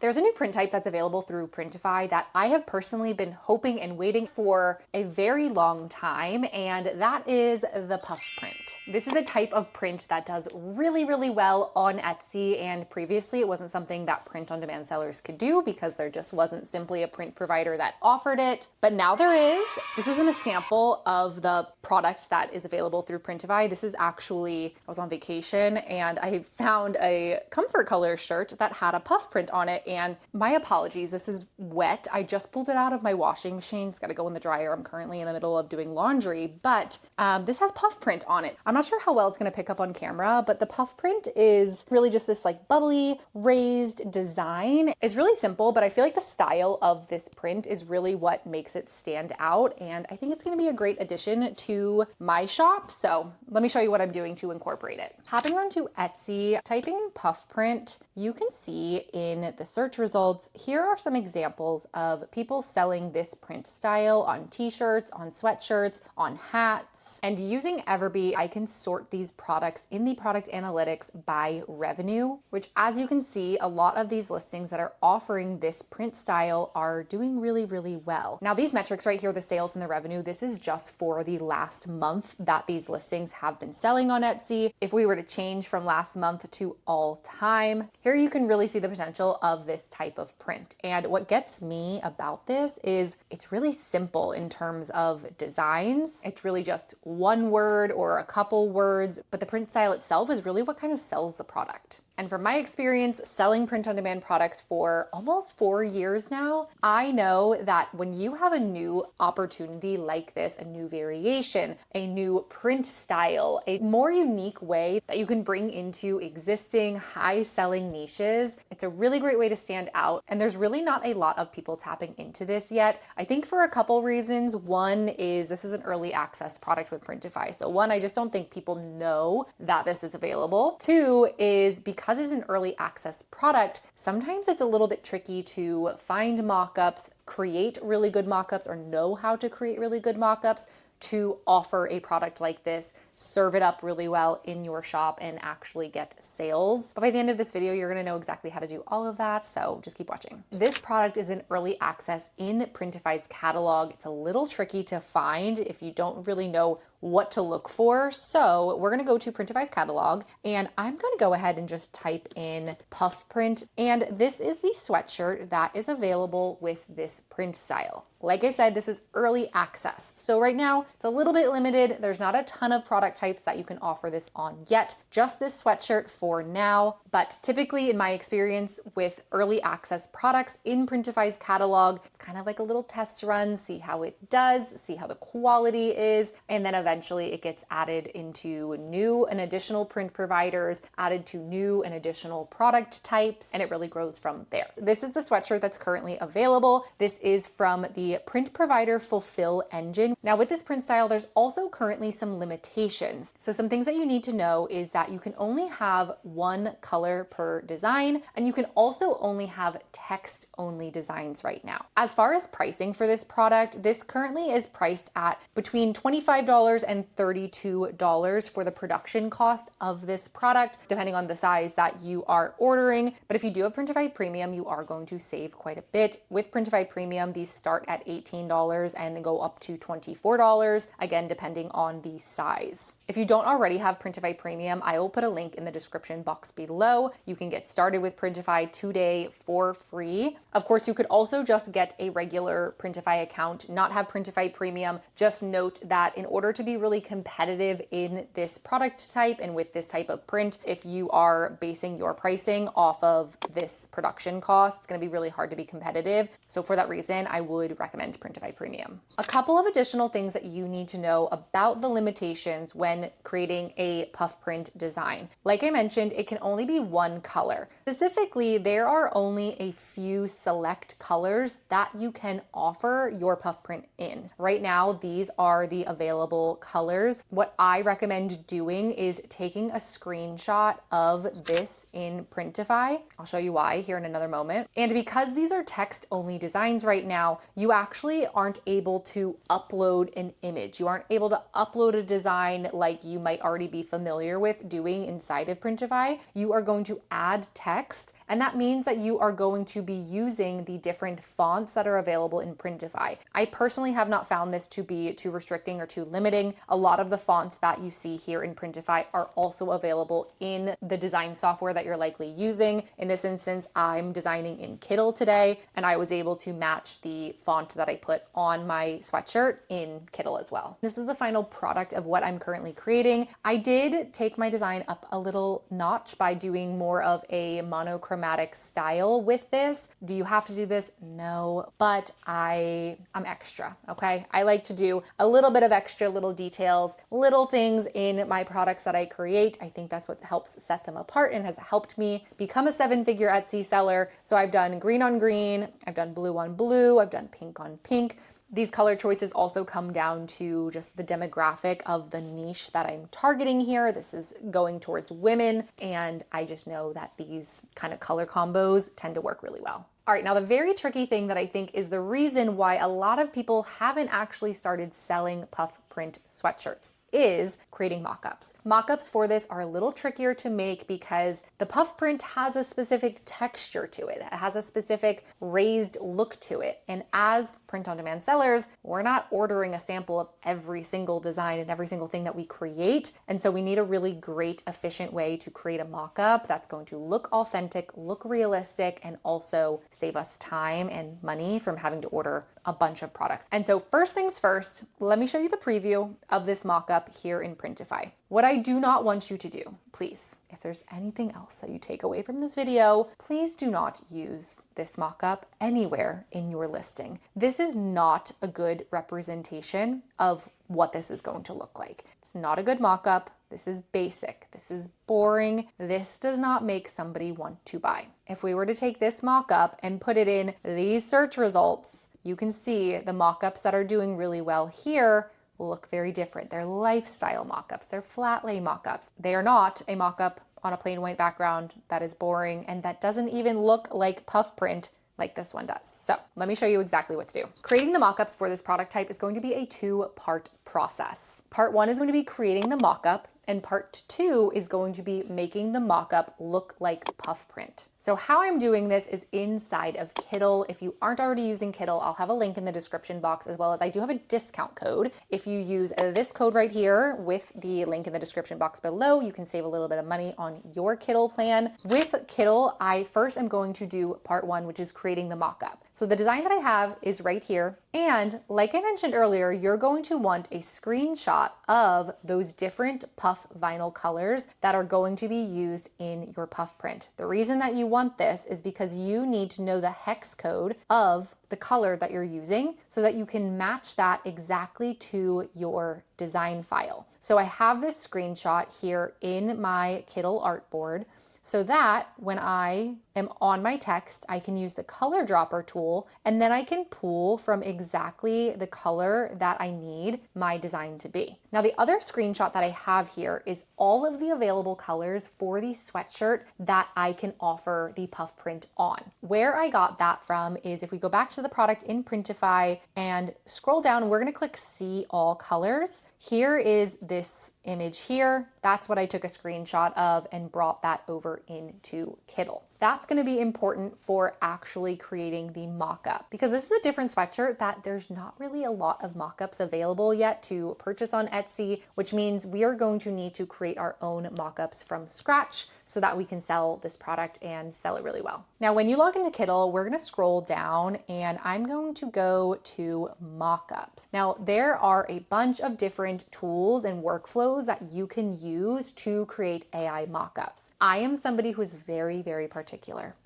There's a new print type that's available through Printify that I have personally been hoping and waiting for a very long time, and that is the puff print. This is a type of print that does really, really well on Etsy, and previously it wasn't something that print-on-demand sellers could do because there just wasn't simply a print provider that offered it, but now there is. This isn't a sample of the product that is available through Printify. This is actually, I was on vacation and I found a comfort color shirt that had a puff print on it. And my apologies, this is wet. I just pulled it out of my washing machine. It's got to go in the dryer. I'm currently in the middle of doing laundry, but this has puff print on it. I'm not sure how well it's going to pick up on camera, but the puff print is really just this like bubbly, raised design. It's really simple, but I feel like the style of this print is really what makes it stand out. And I think it's going to be a great addition to my shop. So let me show you what I'm doing to incorporate it. Hopping onto Etsy, typing puff print, you can see in the search results, here are some examples of people selling this print style on t-shirts, on sweatshirts, on hats. And using Everbee, I can sort these products in the product analytics by revenue, which as you can see, a lot of these listings that are offering this print style are doing really, really well. Now these metrics right here, the sales and the revenue, this is just for the last month that these listings have been selling on Etsy. If we were to change from last month to all time, here you can really see the potential of this type of print. And what gets me about this is it's really simple in terms of designs. It's really just one word or a couple words, but the print style itself is really what kind of sells the product. And from my experience selling print-on-demand products for almost 4 years now, I know that when you have a new opportunity like this, a new variation, a new print style, a more unique way that you can bring into existing high-selling niches, it's a really great way to stand out. And there's really not a lot of people tapping into this yet. I think for a couple reasons. One is this is an early access product with Printify. So one, I just don't think people know that this is available. Two is because it's an early access product, sometimes it's a little bit tricky to find mockups, create really good mockups, or know how to create really good mockups to offer a product like this, serve it up really well in your shop and actually get sales. But by the end of this video, you're gonna know exactly how to do all of that, so just keep watching. This product is in early access in Printify's catalog. It's a little tricky to find if you don't really know what to look for. So we're gonna go to Printify's catalog and I'm gonna go ahead and just type in puff print. And this is the sweatshirt that is available with this print style. Like I said, this is early access. So right now it's a little bit limited. There's not a ton of product types that you can offer this on yet, just this sweatshirt for now. But typically in my experience with early access products in Printify's catalog, it's kind of like a little test run, see how it does, see how the quality is, and then eventually it gets added into new and additional print providers, added to new and additional product types, and it really grows from there. This is the sweatshirt that's currently available. This is from the print provider Fulfill engine. Now with this print style, there's also currently some limitations. So some things that you need to know is that you can only have one color per design, and you can also only have text only designs right now. As far as pricing for this product, this currently is priced at between $25 and $32 for the production cost of this product, depending on the size that you are ordering. But if you do have Printify Premium, you are going to save quite a bit. With Printify Premium, these start at $18 and then go up to $24, again, depending on the size. If you don't already have Printify Premium, I will put a link in the description box below. You can get started with Printify today for free. Of course, you could also just get a regular Printify account, not have Printify Premium. Just note that in order to be really competitive in this product type and with this type of print, if you are basing your pricing off of this production cost, it's going to be really hard to be competitive. So for that reason, I would recommend Printify Premium. A couple of additional things that you need to know about the limitations when creating a puff print design. Like I mentioned, it can only be one color. Specifically, there are only a few select colors that you can offer your puff print in. Right now, these are the available colors. What I recommend doing is taking a screenshot of this in Printify. I'll show you why here in another moment. And because these are text only designs right now, you actually aren't able to upload an image. You aren't able to upload a design like you might already be familiar with doing inside of Printify. You are going to add text And that means that you are going to be using the different fonts that are available in Printify. I personally have not found this to be too restricting or too limiting. A lot of the fonts that you see here in Printify are also available in the design software that you're likely using. In this instance, I'm designing in Kittl today, and I was able to match the font that I put on my sweatshirt in Kittl as well. This is the final product of what I'm currently creating. I did take my design up a little notch by doing more of a monochromatic style with this. Do you have to do this? No, but I'm extra, okay? I like to do a little bit of extra little details, little things in my products that I create. I think that's what helps set them apart and has helped me become a 7-figure Etsy seller. So I've done green on green, I've done blue on blue, I've done pink on pink. These color choices also come down to just the demographic of the niche that I'm targeting here. This is going towards women, and I just know that these kind of color combos tend to work really well. All right, now the very tricky thing that I think is the reason why a lot of people haven't actually started selling puff print sweatshirts is creating mockups. Mockups for this are a little trickier to make because the puff print has a specific texture to it. It has a specific raised look to it. And as print-on-demand sellers, we're not ordering a sample of every single design and every single thing that we create. And so we need a really great, efficient way to create a mockup that's going to look authentic, look realistic, and also save us time and money from having to order a bunch of products. And so first things first, let me show you the preview of this mockup here in Printify. What I do not want you to do, please, if there's anything else that you take away from this video, please do not use this mockup anywhere in your listing. This is not a good representation of what this is going to look like. It's not a good mockup. This is basic. This is boring. This does not make somebody want to buy. If we were to take this mockup and put it in these search results, you can see the mockups that are doing really well here look very different. They're lifestyle mockups. They're flat lay mockups. They are not a mockup on a plain white background that is boring and that doesn't even look like puff print like this one does. So let me show you exactly what to do. Creating the mockups for this product type is going to be a 2-part process. Part 1 is going to be creating the mockup, and part 2 is going to be making the mockup look like puff print. So how I'm doing this is inside of Kittl. If you aren't already using Kittl, I'll have a link in the description box, as well as I do have a discount code. If you use this code right here with the link in the description box below, you can save a little bit of money on your Kittl plan. With Kittl, I first am going to do part 1, which is creating the mockup. So the design that I have is right here. And like I mentioned earlier, you're going to want a screenshot of those different puff vinyl colors that are going to be used in your puff print. The reason that you want this is because you need to know the hex code of the color that you're using so that you can match that exactly to your design file. So I have this screenshot here in my Kittl artboard, so that when I am on my text, I can use the color dropper tool, and then I can pull from exactly the color that I need my design to be. Now, the other screenshot that I have here is all of the available colors for the sweatshirt that I can offer the puff print on. Where I got that from is if we go back to the product in Printify and scroll down, we're gonna click See All Colors. Here is this image here. That's what I took a screenshot of and brought that over into Kittl. That's going to be important for actually creating the mock-up, because this is a different sweatshirt that there's not really a lot of mock-ups available yet to purchase on Etsy, which means we are going to need to create our own mock-ups from scratch so that we can sell this product and sell it really well. Now, when you log into Kittl, we're going to scroll down and I'm going to go to mockups. Now, there are a bunch of different tools and workflows that you can use to create AI mockups. I am somebody who is very, very particular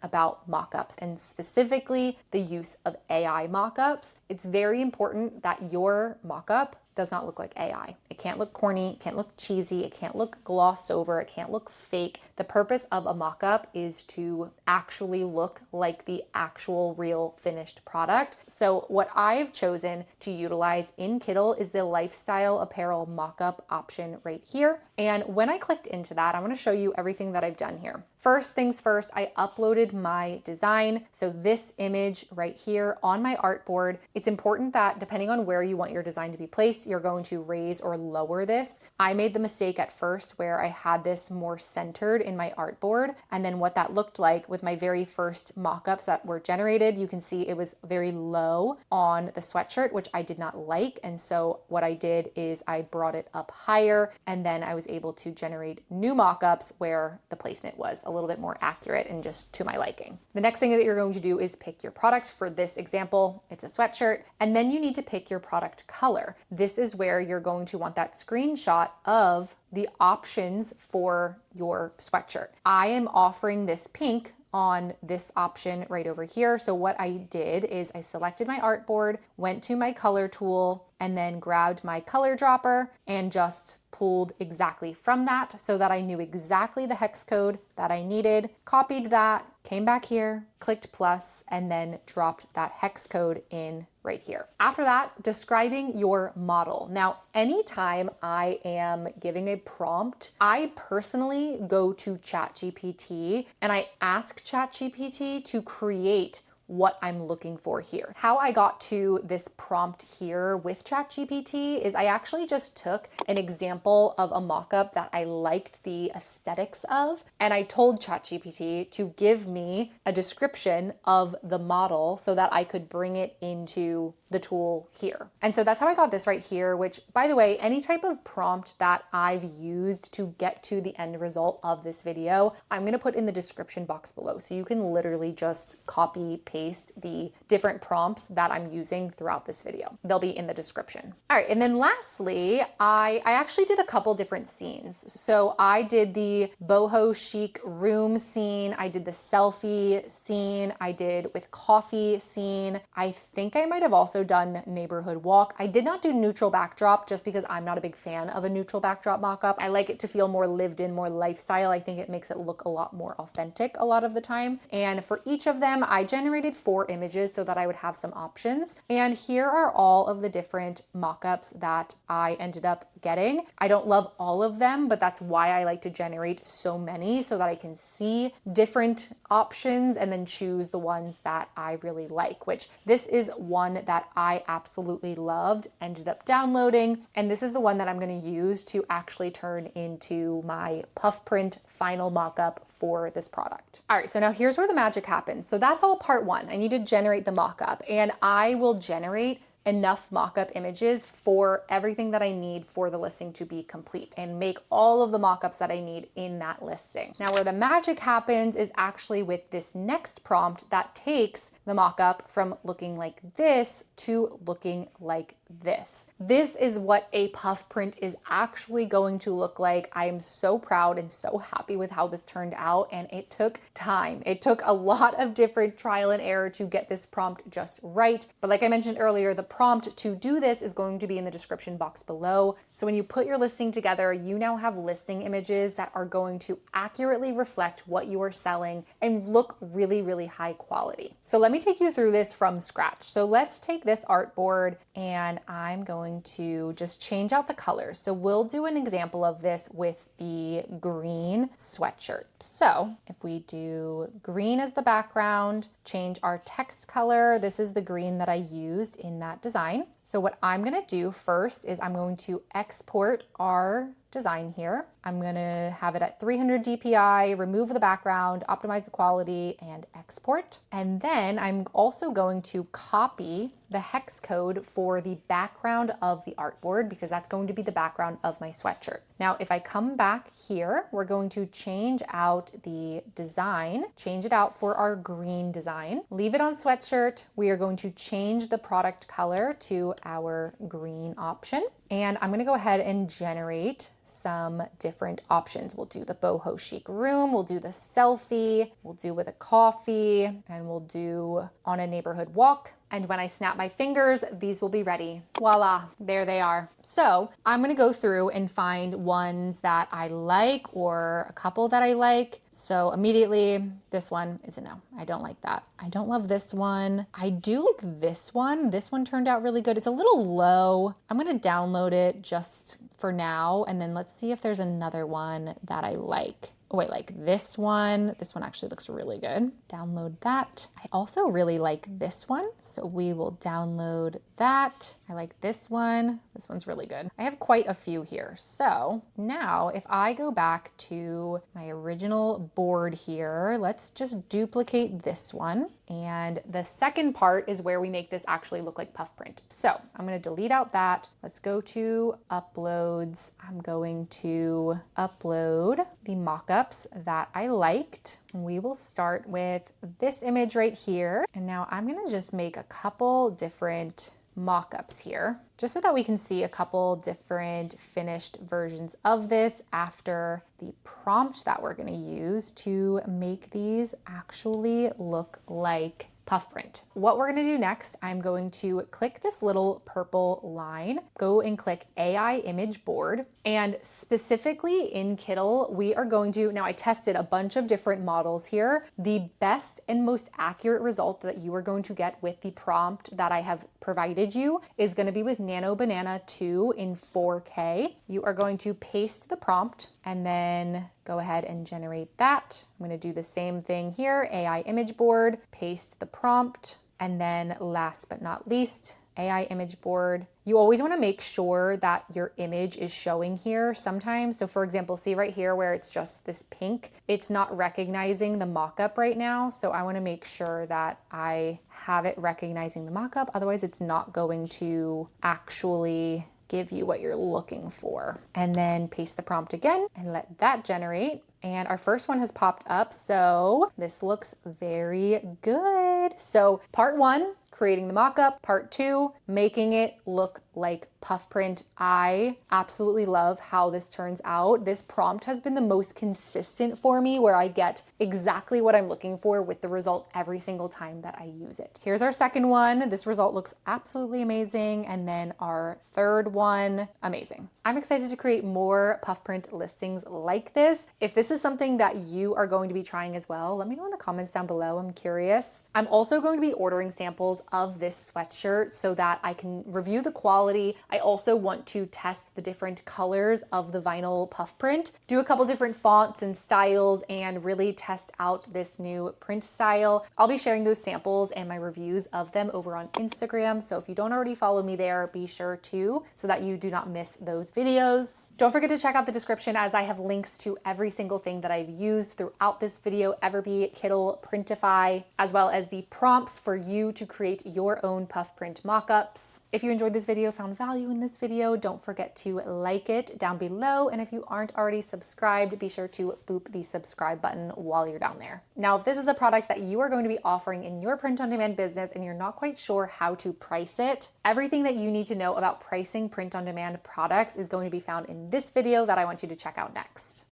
about mockups, and specifically the use of AI mockups. It's very important that your mockup does not look like AI. It can't look corny, it can't look cheesy, it can't look glossed over, it can't look fake. The purpose of a mockup is to actually look like the actual real finished product. So what I've chosen to utilize in Kittl is the lifestyle apparel mockup option right here. And when I clicked into that, I'm gonna show you everything that I've done here. First things first, I uploaded my design. So this image right here on my artboard, it's important that depending on where you want your design to be placed, piece, you're going to raise or lower this. I made the mistake at first where I had this more centered in my artboard, and then what that looked like with my very first mock-ups that were generated, you can see it was very low on the sweatshirt, which I did not like. And so what I did is I brought it up higher, and then I was able to generate new mock-ups where the placement was a little bit more accurate and just to my liking. The next thing that you're going to do is pick your product. For this example, it's a sweatshirt, and then you need to pick your product color. This is where you're going to want that screenshot of the options for your sweatshirt. I am offering this pink on this option right over here. So what I did is I selected my artboard, went to my color tool, and then grabbed my color dropper and just pulled exactly from that so that I knew exactly the hex code that I needed, copied that, came back here, clicked plus, and then dropped that hex code in right here. After that, describing your model. Now, anytime I am giving a prompt, I personally go to ChatGPT and I ask ChatGPT to create what I'm looking for here. How I got to this prompt here with ChatGPT is I actually just took an example of a mockup that I liked the aesthetics of, and I told ChatGPT to give me a description of the model so that I could bring it into the tool here. And so that's how I got this right here, which, by the way, any type of prompt that I've used to get to the end result of this video, I'm gonna put in the description box below. So you can literally just copy, paste the different prompts that I'm using throughout this video. They'll be in the description. All right, and then lastly, I actually did a couple different scenes. So I did the boho chic room scene, I did the selfie scene, I did with coffee scene. I think I might have also done neighborhood walk. I did not do neutral backdrop just because I'm not a big fan of a neutral backdrop mockup. I like it to feel more lived in, more lifestyle. I think it makes it look a lot more authentic a lot of the time. And for each of them, I generated 4 images so that I would have some options. And here are all of the different mockups that I ended up getting. I don't love all of them, but that's why I like to generate so many so that I can see different options and then choose the ones that I really like, which this is one that I absolutely loved, ended up downloading, and this is the one that I'm going to use to actually turn into my puff print final mockup for this product. All right, so now here's where the magic happens. So that's all part 1. I need to generate the mockup, and I will generate enough mockup images for everything that I need for the listing to be complete and make all of the mockups that I need in that listing. Now, where the magic happens is actually with this next prompt that takes the mockup from looking like this to looking like this. This is what a puff print is actually going to look like. I am so proud and so happy with how this turned out, and it took time. It took a lot of different trial and error to get this prompt just right. But like I mentioned earlier, the prompt to do this is going to be in the description box below. So when you put your listing together, you now have listing images that are going to accurately reflect what you are selling and look really, really high quality. So let me take you through this from scratch. So let's take this artboard and I'm going to just change out the colors. So we'll do an example of this with the green sweatshirt. So if we do green as the background, change our text color. This is the green that I used in that design. So what I'm going to do first is I'm going to export our design here. I'm going to have it at 300 DPI, remove the background, optimize the quality, and export. And then I'm also going to copy the hex code for the background of the artboard because that's going to be the background of my sweatshirt. Now, if I come back here, we're going to change out the design, change it out for our green design, leave it on sweatshirt. We are going to change the product color to our green option. And I'm gonna go ahead and generate some different options. We'll do the boho chic room, we'll do the selfie, we'll do with a coffee, and we'll do on a neighborhood walk. And when I snap my fingers, these will be ready. Voila, there they are. So I'm gonna go through and find ones that I like or a couple that I like. So immediately, this one is a no. I don't like that. I don't love this one. I do like this one. This one turned out really good. It's a little low. I'm gonna download it just for now, and then let's see if there's another one that I like. Oh wait, like this one. This one actually looks really good. Download that. I also really like this one, so we will download that. I like this one. This one's really good. I have quite a few here. So now if I go back to my original board here, let's just duplicate this one. And the second part is where we make this actually look like puff print. So I'm going to delete out that. Let's go to uploads. I'm going to upload the mock-ups that I liked. We will start with this image right here. And now I'm going to just make a couple different mock-ups here, just so that we can see a couple different finished versions of this after the prompt that we're going to use to make these actually look like puff print. What we're going to do next, I'm going to click this little purple line, go and click AI image board. And specifically in Kittl, we are going to, now I tested a bunch of different models here. The best and most accurate result that you are going to get with the prompt that I have provided you is going to be with Nano Banana 2 in 4K. You are going to paste the prompt and then go ahead and generate that. I'm going to do the same thing here, AI image board, paste the prompt, and then last but not least, AI image board. You always want to make sure that your image is showing here sometimes. So for example, see right here where it's just this pink, it's not recognizing the mockup right now. So I want to make sure that I have it recognizing the mockup. Otherwise it's not going to actually give you what you're looking for. And then paste the prompt again and let that generate. And our first one has popped up. So this looks very good. So part one, creating the mockup. Part two, making it look like puff print. I absolutely love how this turns out. This prompt has been the most consistent for me, where I get exactly what I'm looking for with the result every single time that I use it. Here's our second one. This result looks absolutely amazing. And then our third one, amazing. I'm excited to create more puff print listings like this. If this is something that you are going to be trying as well, let me know in the comments down below. I'm curious. I'm also going to be ordering samples of this sweatshirt so that I can review the quality. I also want to test the different colors of the vinyl puff print, do a couple different fonts and styles, and really test out this new print style. I'll be sharing those samples and my reviews of them over on Instagram. So if you don't already follow me there, be sure to, so that you do not miss those videos. Don't forget to check out the description, as I have links to every single thing that I've used throughout this video: Everbee, Kittl, Printify, as well as the prompts for you to create your own puff print mockups. If you enjoyed this video, found value in this video, don't forget to like it down below. And if you aren't already subscribed, be sure to boop the subscribe button while you're down there. Now, if this is a product that you are going to be offering in your print-on-demand business and you're not quite sure how to price it, everything that you need to know about pricing print-on-demand products is going to be found in this video that I want you to check out next.